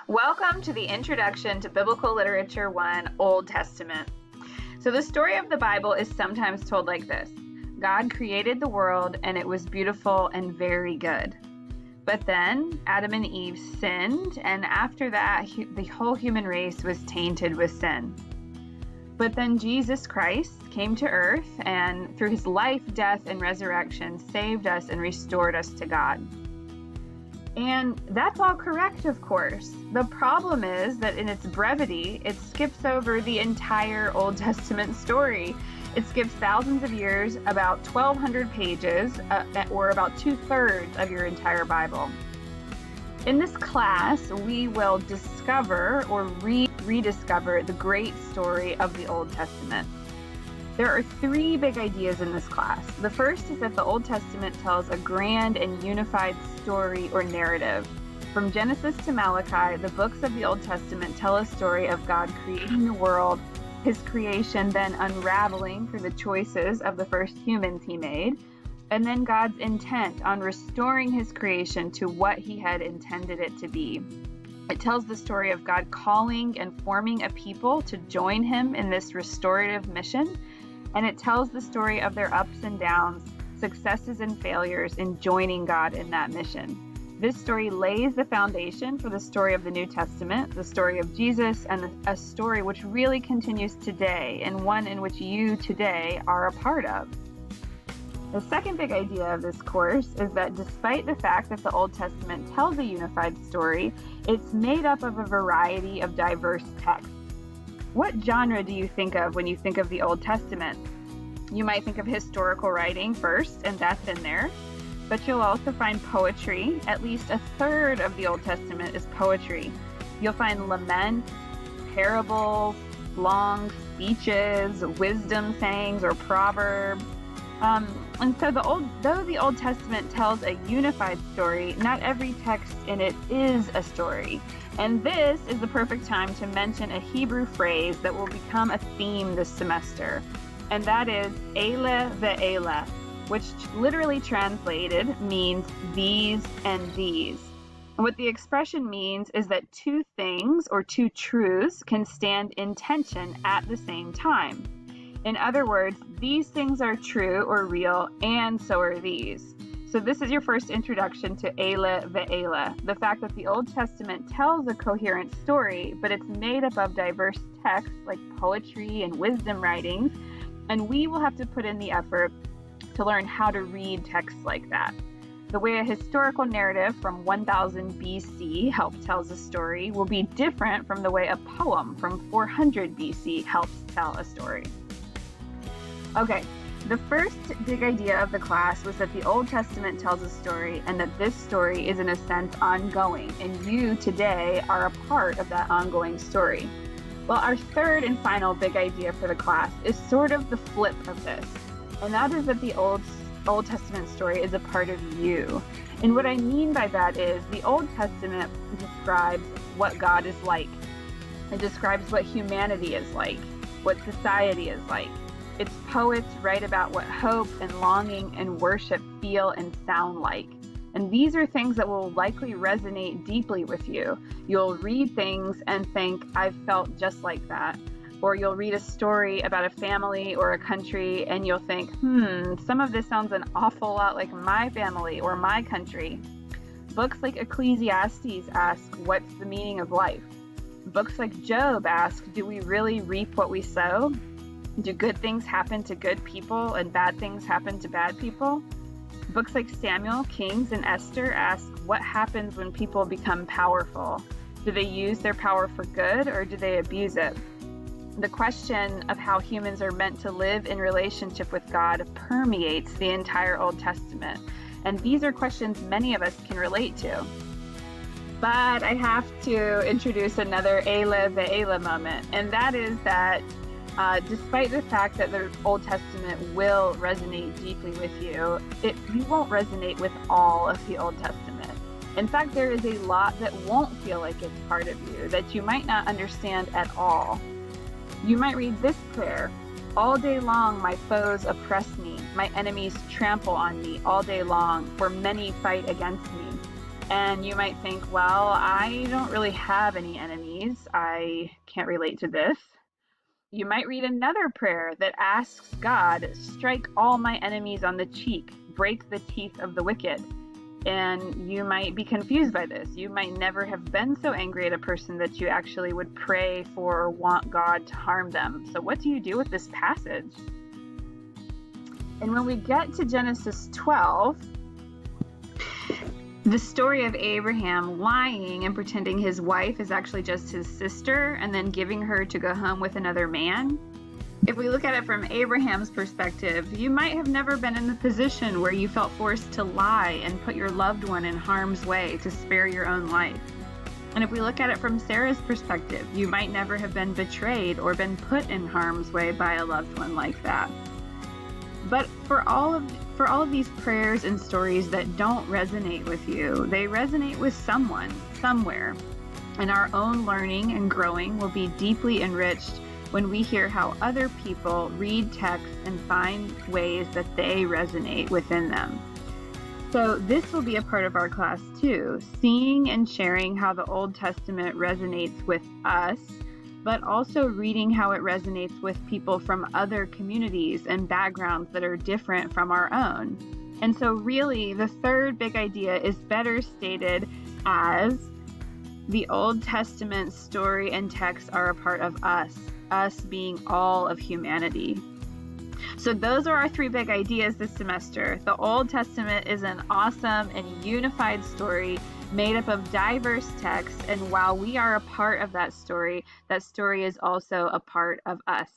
Welcome to the Introduction to Biblical Literature 1, Old Testament. So the story of the Bible is sometimes told like this. God created the world and it was beautiful and very good. But then Adam and Eve sinned, and after that, the whole human race was tainted with sin. But then Jesus Christ came to earth and through his life, death, and resurrection saved us and restored us to God. And that's all correct, of course. The problem is that in its brevity, it skips over the entire Old Testament story. It skips thousands of years, about 1,200 pages, or about 2/3 of your entire Bible. In this class, we will discover or rediscover the great story of the Old Testament. There are three big ideas in this class. The first is that the Old Testament tells a grand and unified story or narrative. From Genesis to Malachi, the books of the Old Testament tell a story of God creating the world, his creation then unraveling through the choices of the first humans he made, and then God's intent on restoring his creation to what he had intended it to be. It tells the story of God calling and forming a people to join him in this restorative mission, and it tells the story of their ups and downs, successes and failures in joining God in that mission. This story lays the foundation for the story of the New Testament, the story of Jesus, and a story which really continues today, and one in which you today are a part of. The second big idea of this course is that despite the fact that the Old Testament tells a unified story, it's made up of a variety of diverse texts. What genre do you think of when you think of the Old Testament? You might think of historical writing first, and that's in there. But you'll also find poetry. At least a third of the Old Testament is poetry. You'll find lament, parables, long speeches, wisdom sayings, or proverbs. And so though the Old Testament tells a unified story, not every text in it is a story. And this is the perfect time to mention a Hebrew phrase that will become a theme this semester. And that is Ela Ve'ela, which literally translated means these and these. And what the expression means is that two things or two truths can stand in tension at the same time. In other words, these things are true or real, and so are these. So this is your first introduction to Ela Ve'ela, the fact that the Old Testament tells a coherent story, but it's made up of diverse texts like poetry and wisdom writings, and we will have to put in the effort to learn how to read texts like that. The way a historical narrative from 1000 BC tells a story will be different from the way a poem from 400 BC helps tell a story. Okay, the first big idea of the class was that the Old Testament tells a story and that this story is in a sense ongoing, and you today are a part of that ongoing story. Well, our third and final big idea for the class is sort of the flip of this, and that is that the Old Testament story is a part of you. And what I mean by that is the Old Testament describes what God is like. It describes what humanity is like, what society is like. Its poets write about what hope and longing and worship feel and sound like. And these are things that will likely resonate deeply with you. You'll read things and think, I've felt just like that. Or you'll read a story about a family or a country and you'll think, some of this sounds an awful lot like my family or my country. Books like Ecclesiastes ask, what's the meaning of life? Books like Job ask, do we really reap what we sow? Do good things happen to good people and bad things happen to bad people? Books like Samuel, Kings, and Esther ask, what happens when people become powerful? Do they use their power for good or do they abuse it? The question of how humans are meant to live in relationship with God permeates the entire Old Testament. And these are questions many of us can relate to. But I have to introduce another Ela Ve'ela moment, and that is that despite the fact that the Old Testament will resonate deeply with you, you won't resonate with all of the Old Testament. In fact, there is a lot that won't feel like it's part of you, that you might not understand at all. You might read this prayer, all day long my foes oppress me, my enemies trample on me all day long, for many fight against me. And you might think, well, I don't really have any enemies. I can't relate to this. You might read another prayer that asks God, strike all my enemies on the cheek, break the teeth of the wicked. And you might be confused by this. You might never have been so angry at a person that you actually would pray for or want God to harm them. So, what do you do with this passage? And when we get to Genesis 12, the story of Abraham lying and pretending his wife is actually just his sister and then giving her to go home with another man. If we look at it from Abraham's perspective, you might have never been in the position where you felt forced to lie and put your loved one in harm's way to spare your own life. And if we look at it from Sarah's perspective, you might never have been betrayed or been put in harm's way by a loved one like that. But for all of these prayers and stories that don't resonate with you, they resonate with someone, somewhere. And our own learning and growing will be deeply enriched when we hear how other people read texts and find ways that they resonate within them. So this will be a part of our class too, seeing and sharing how the Old Testament resonates with us, but also reading how it resonates with people from other communities and backgrounds that are different from our own. And so really, the third big idea is better stated as the Old Testament story and text are a part of us being all of humanity. So those are our three big ideas this semester. The Old Testament is an awesome and unified story made up of diverse texts, and while we are a part of that story is also a part of us.